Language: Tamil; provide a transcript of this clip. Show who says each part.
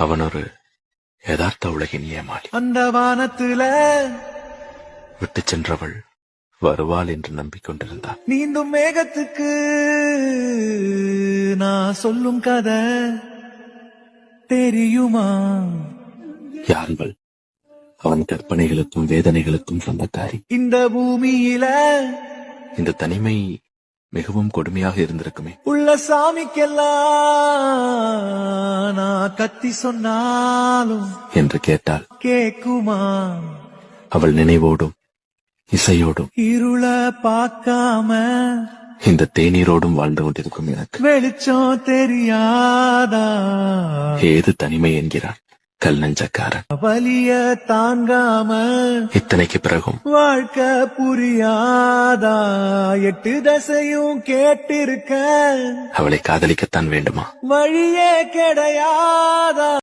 Speaker 1: அவன் ஒரு யதார்த்த உலகின் ஏமாளி.
Speaker 2: அந்த வானத்துல
Speaker 1: விட்டு சென்றவள் வருவாள் என்று நம்பிக்கொண்டிருந்தான்.
Speaker 2: நீந்தும் மேகத்துக்கு நான் சொல்லும் கதை தெரியுமா?
Speaker 1: யார்கள் அவன் கற்பனைகளுக்கும் வேதனைகளுக்கும் சொந்தக்காரி.
Speaker 2: இந்த பூமியில
Speaker 1: இந்த தனிமை மிகவும் கொடுமையாக இருந்திருக்குமே.
Speaker 2: உள்ள சாமிக்கெல்லாம் நான் கத்தி சொன்னாலும்
Speaker 1: என்று கேட்டாள்.
Speaker 2: கேக்குமா?
Speaker 1: அவள் நினைவோடும் இசையோடும்
Speaker 2: இருள பார்க்காம
Speaker 1: இந்த தேநீரோடும் வாழ்ந்து கொண்டிருக்கும் எனக்கு
Speaker 2: வெளிச்சம் தெரியாதா?
Speaker 1: ஏது தனிமை என்கிறான் கல் நெஞ்சக்காரன்.
Speaker 2: வலிய தாங்காம
Speaker 1: இத்தனைக்கு பிறகும்
Speaker 2: வாழ்க்கை புரியாதா? 8 தசையும் கேட்டிருக்க
Speaker 1: அவளை காதலிக்கத்தான் வேண்டுமா?
Speaker 2: வழியே கிடையாதா?